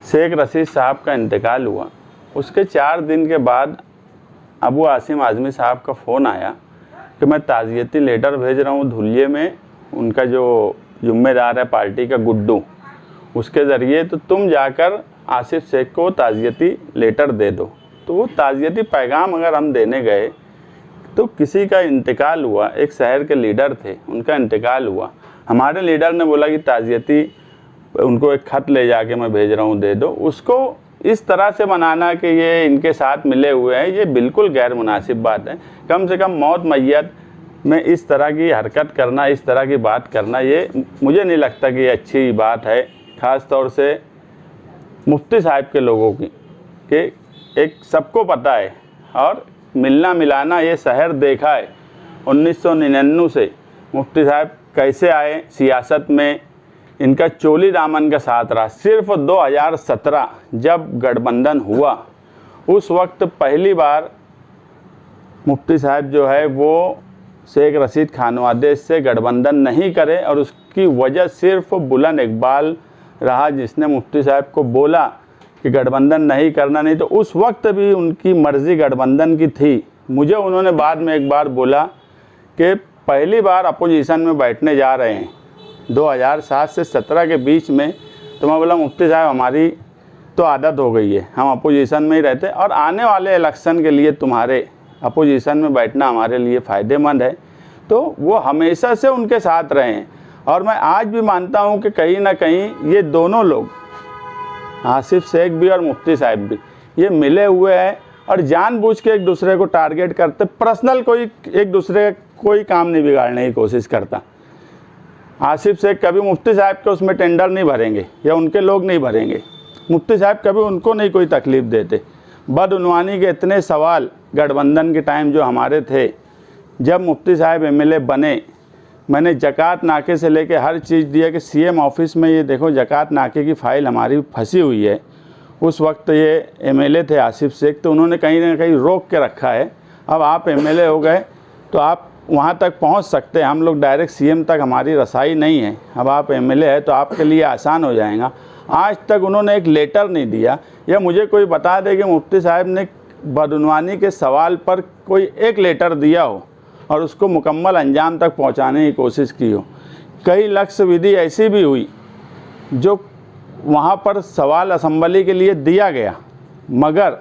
शेख रशीद साहब का इंतकाल हुआ, उसके 4 दिन के बाद अबू आसिम आज़मी साहब का फ़ोन आया कि मैं ताज़ियती लेटर भेज रहा हूँ धुलिये में, उनका जो ज़िम्मेदार है पार्टी का गुड्डू, उसके ज़रिए, तो तुम जाकर आसिफ शेख को ताज़ियती लेटर दे दो। तो वो ताज़ियती पैगाम अगर हम देने गए तो किसी का इंतकाल हुआ, एक शहर के लीडर थे, उनका इंतकाल हुआ, हमारे लीडर ने बोला कि ताज़ियती उनको एक ख़त ले जाके मैं भेज रहा हूँ, दे दो। उसको इस तरह से मनाना कि ये इनके साथ मिले हुए हैं, ये बिल्कुल गैर मुनासिब बात है। कम से कम मौत मैयत में इस तरह की हरकत करना, इस तरह की बात करना, ये मुझे नहीं लगता कि ये अच्छी बात है। ख़ास तौर से मुफ्ती साहब के लोगों की कि एक सबको पता है और मिलना मिलाना ये शहर देखा है 1999 से मुफ्ती साहब कैसे आए सियासत में, इनका चोली दामन का साथ रहा। सिर्फ 2017 जब गठबंधन हुआ उस वक्त पहली बार मुफ्ती साहब जो है वो शेख रशीद खानवादे से गठबंधन नहीं करे, और उसकी वजह सिर्फ बुलंद इकबाल रहा जिसने मुफ्ती साहब को बोला कि गठबंधन नहीं करना। नहीं तो उस वक्त भी उनकी मर्ज़ी गठबंधन की थी। मुझे उन्होंने बाद में एक बार बोला कि पहली बार अपोजिशन में बैठने जा रहे हैं 2007 से 17 के बीच में, तो मैं बोला मुफ्ती साहब हमारी तो आदत हो गई है, हम अपोजिशन में ही रहते, और आने वाले इलेक्शन के लिए तुम्हारे अपोजिशन में बैठना हमारे लिए फ़ायदेमंद है। तो वो हमेशा से उनके साथ रहे हैं, और मैं आज भी मानता हूँ कि कहीं ना कहीं ये दोनों लोग, आसिफ शेख भी और मुफ्ती साहब भी, ये मिले हुए हैं और जानबूझ के एक दूसरे को टारगेट करते। पर्सनल कोई एक दूसरे का कोई काम नहीं बिगाड़ने की कोशिश करता। आसिफ शेख कभी मुफ्ती साहब के उसमें टेंडर नहीं भरेंगे या उनके लोग नहीं भरेंगे, मुफ्ती साहब कभी उनको नहीं कोई तकलीफ़ देते। बदउनवानी के इतने सवाल गठबंधन के टाइम जो हमारे थे, जब मुफ्ती साहब एमएलए बने, मैंने ज़कात नाके से लेके हर चीज़ दिया कि सीएम ऑफिस में ये देखो ज़कात नाके की फ़ाइल हमारी फंसी हुई है। उस वक्त ये एमएलए थे आसिफ शेख, तो उन्होंने कहीं ना कहीं रोक के रखा है। अब आप एमएलए हो गए तो आप वहाँ तक पहुँच सकते हैं, हम लोग डायरेक्ट सीएम तक हमारी रसाई नहीं है। अब आप एमएलए है तो आपके लिए आसान हो जाएगा। आज तक उन्होंने एक लेटर नहीं दिया, या मुझे कोई बता दे कि मुफ्ती साहब ने बदउनवानी के सवाल पर कोई एक लेटर दिया हो और उसको मुकम्मल अंजाम तक पहुंचाने की कोशिश की हो। कई लक्ष्य विधि ऐसी भी हुई जो वहां पर सवाल असम्बली के लिए दिया गया, मगर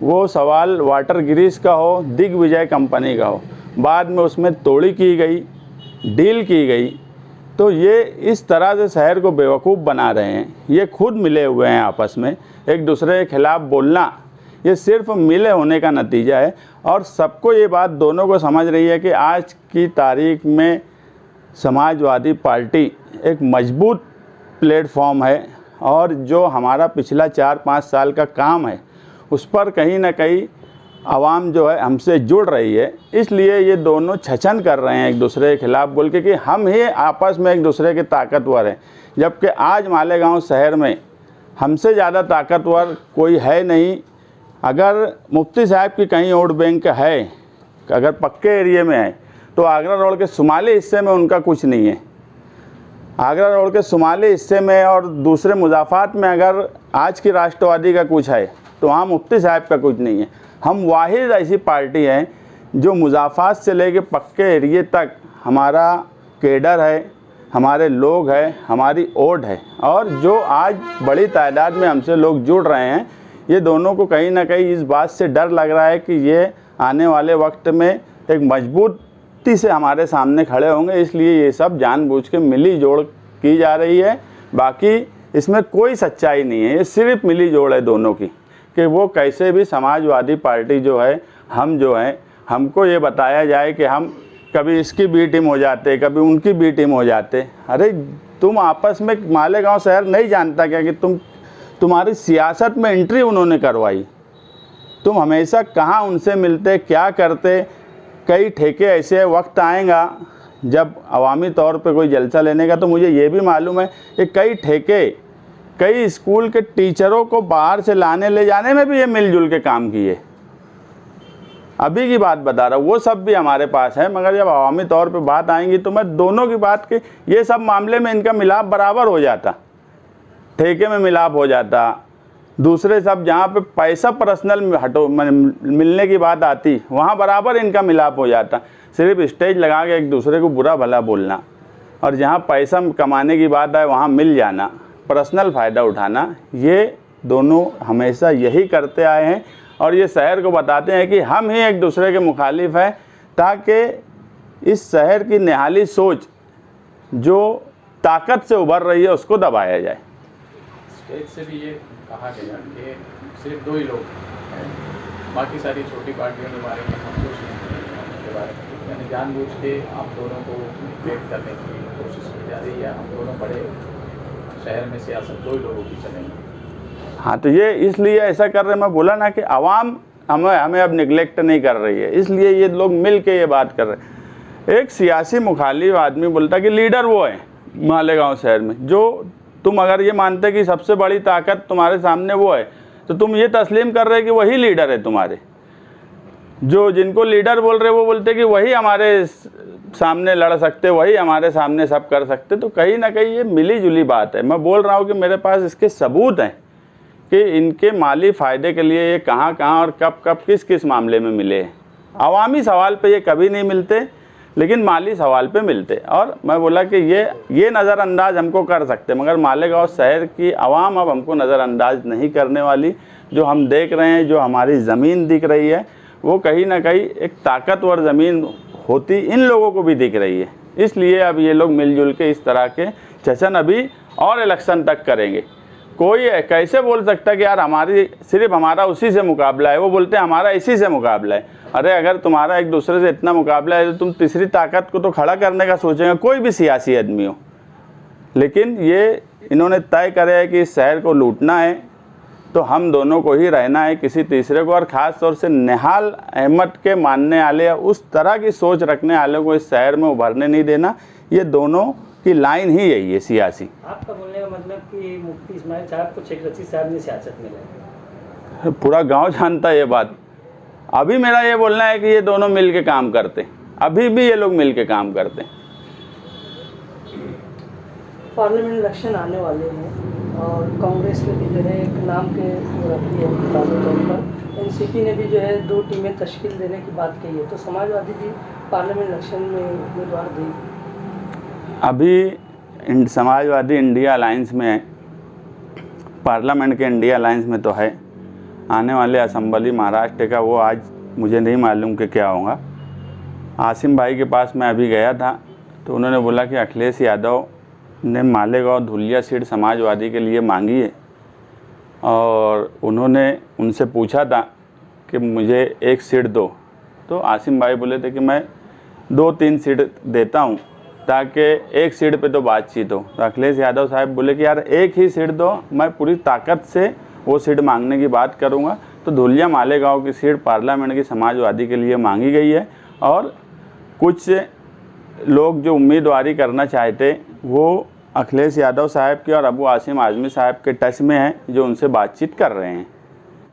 वो सवाल वाटर ग्रीस का हो, दिग्विजय कंपनी का हो, बाद में उसमें तोड़ी की गई, डील की गई। तो ये इस तरह से शहर को बेवकूफ़ बना रहे हैं। ये खुद मिले हुए हैं आपस में, एक दूसरे के खिलाफ़ बोलना ये सिर्फ मिले होने का नतीजा है। और सबको ये बात दोनों को समझ रही है कि आज की तारीख में समाजवादी पार्टी एक मजबूत प्लेटफॉर्म है, और जो हमारा पिछला 4-5 साल का काम है उस पर कहीं ना कहीं आवाम जो है हमसे जुड़ रही है। इसलिए ये दोनों छछन कर रहे हैं एक दूसरे के खिलाफ़ बोल के कि हम ही आपस में एक दूसरे के ताकतवर हैं, जबकि आज मालेगांव शहर में हमसे ज़्यादा ताकतवर कोई है नहीं। अगर मुफ्ती साहब की कहीं वोट बैंक है, अगर पक्के एरिए में है, तो आगरा रोड के शुमाली हिस्से में उनका कुछ नहीं है। आगरा रोड के शुमाली हिस्से में और दूसरे मुज़ाफ़ात में अगर आज की राष्ट्रवादी का कुछ है तो वहाँ मुफ्ती साहब का कुछ नहीं है। हम वाहिद ऐसी पार्टी है जो मुज़ाफ़ात से लेके पक्के एरिए तक हमारा केडर है, हमारे लोग हैं, हमारी वोट है, और जो आज बड़ी तादाद में हमसे लोग जुड़ रहे हैं। ये दोनों को कहीं ना कहीं इस बात से डर लग रहा है कि ये आने वाले वक्त में एक मजबूती से हमारे सामने खड़े होंगे, इसलिए ये सब जानबूझ के मिली जोड़ की जा रही है। बाकी इसमें कोई सच्चाई नहीं है, ये सिर्फ मिली जोड़ है दोनों की, कि वो कैसे भी समाजवादी पार्टी जो है, हम जो हैं, हमको ये बताया जाए कि हम कभी इसकी बी टीम हो जाते, कभी उनकी बी टीम हो जाते। अरे तुम आपस में, मालेगांव शहर नहीं जानता क्या कि तुम्हारी सियासत में एंट्री उन्होंने करवाई, तुम हमेशा कहाँ उनसे मिलते, क्या करते। कई ठेके ऐसे वक्त आएगा जब अवामी तौर पे कोई जलसा लेने का, तो मुझे ये भी मालूम है कि कई ठेके, कई स्कूल के टीचरों को बाहर से लाने ले जाने में भी ये मिलजुल के काम किए। अभी की बात बता रहा हूँ, वो सब भी हमारे पास है, मगर जब अवामी तौर पे बात आएंगी तो मैं दोनों की बात की, ये सब मामले में इनका मिलाप बराबर हो जाता, ठेके में मिलाप हो जाता, दूसरे सब जहाँ पे पैसा पर्सनल हटो मिलने की बात आती, वहाँ बराबर इनका मिलाप हो जाता। सिर्फ स्टेज लगा के एक दूसरे को बुरा भला बोलना, और जहाँ पैसा कमाने की बात आए वहाँ मिल जाना, पर्सनल फ़ायदा उठाना, ये दोनों हमेशा यही करते आए हैं। और ये शहर को बताते हैं कि हम ही एक दूसरे के मुखालिफ हैं, ताकि इस शहर की निहाली सोच जो ताकत से उभर रही है उसको दबाया जाए। स्टेज से भी ये कहा गया कि सिर्फ 2 ही लोग हैं, बाकी सारी छोटी पार्टियों के बारे में हम कुछ नहीं के बारे में, यानी जानबूझ के आप दोनों को वेट करने की कोशिश की जा रही है। हम दोनों बड़े शहर में सियासत 2 ही लोगों की चलेंगी। हाँ, तो ये इसलिए ऐसा कर रहे हैं। मैं बोला ना कि आवाम हमें अब निगलेक्ट नहीं कर रही है, इसलिए ये लोग मिल के ये बात कर रहे हैं। एक सियासी मुखालिफ आदमी बोलता कि लीडर वो है मालेगांव शहर में, जो तुम अगर ये मानते कि सबसे बड़ी ताकत तुम्हारे सामने वो है, तो तुम ये तस्लीम कर रहे कि वही लीडर है तुम्हारे। जो जिनको लीडर बोल रहे वो बोलते कि वही हमारे सामने लड़ सकते, वही हमारे सामने सब कर सकते। तो कहीं ना कहीं ये मिली जुली बात है। मैं बोल रहा हूँ कि मेरे पास इसके सबूत हैं कि इनके माली फ़ायदे के लिए ये कहाँ कहाँ और कब कब किस किस मामले में मिले हैं। अवामी सवाल पे ये कभी नहीं मिलते, लेकिन माली सवाल पे मिलते। और मैं बोला कि ये नज़रअंदाज हमको कर सकते, मगर मालेगांव शहर की आवाम अब हमको नज़रअंदाज नहीं करने वाली। जो हम देख रहे हैं, जो हमारी ज़मीन दिख रही है, वो कहीं ना कहीं एक ताकतवर ज़मीन होती इन लोगों को भी दिख रही है। इसलिए अब ये लोग मिलजुल के इस तरह के जश्न अभी और इलेक्शन तक करेंगे। कोई कैसे बोल सकता है कि यार सिर्फ हमारा उसी से मुकाबला है। वो बोलते हैं हमारा इसी से मुकाबला है। अरे अगर तुम्हारा एक दूसरे से इतना मुकाबला है तो तुम तीसरी ताकत को तो खड़ा करने का सोचेंगे, कोई भी सियासी आदमी हो। लेकिन ये इन्होंने तय करे है कि इस शहर को लूटना है तो हम दोनों को ही रहना है, किसी तीसरे को। और ख़ास तौर से निहाल अहमद के मानने वाले या उस तरह की सोच रखने वालों को इस शहर में उभरने नहीं देना। ये दोनों की लाइन ही यही है सियासी। आपका बोलने का मतलब कि मुफ्ती इस्माइल साहब को शेख रशीद साहब ने सियासत में लाया? पूरा गांव जानता है ये बात। अभी मेरा ये बोलना है कि ये दोनों मिल के काम करते, अभी भी ये लोग मिल के काम करते। पार्लियामेंट इलेक्शन आने वाले हैं और कांग्रेस ने भी जो है एक नाम के रखी है ताज़ा तौर पर। एनसीपी ने भी जो है 2 टीमें तश्कील देने की बात कही है, तो समाजवादी भी पार्लियामेंट इलेक्शन में उम्मीदवार देगी? अभी समाजवादी इंडिया अलायंस में है, पार्लियामेंट के इंडिया अलायंस में तो है। आने वाले असेंबली महाराष्ट्र का वो आज मुझे नहीं मालूम कि क्या होगा। आसिम भाई के पास मैं अभी गया था तो उन्होंने बोला कि अखिलेश यादव ने मालेगांव धुलिया सीट समाजवादी के लिए मांगी है, और उन्होंने उनसे पूछा था कि मुझे 1 सीट दो। तो आसिम भाई बोले थे कि मैं 2-3 सीट देता हूँ ताकि 1 सीट पे तो बातचीत हो। तो अखिलेश यादव साहब बोले कि यार 1 ही सीट दो, मैं पूरी ताकत से वो सीट मांगने की बात करूँगा। तो धुलिया मालेगांव की सीट पार्लियामेंट की समाजवादी के लिए मांगी गई है, और कुछ लोग जो उम्मीदवारी करना चाहते वो अखिलेश यादव साहब के और अबू आसिम आज़मी साहब के टच में हैं, जो उनसे बातचीत कर रहे हैं।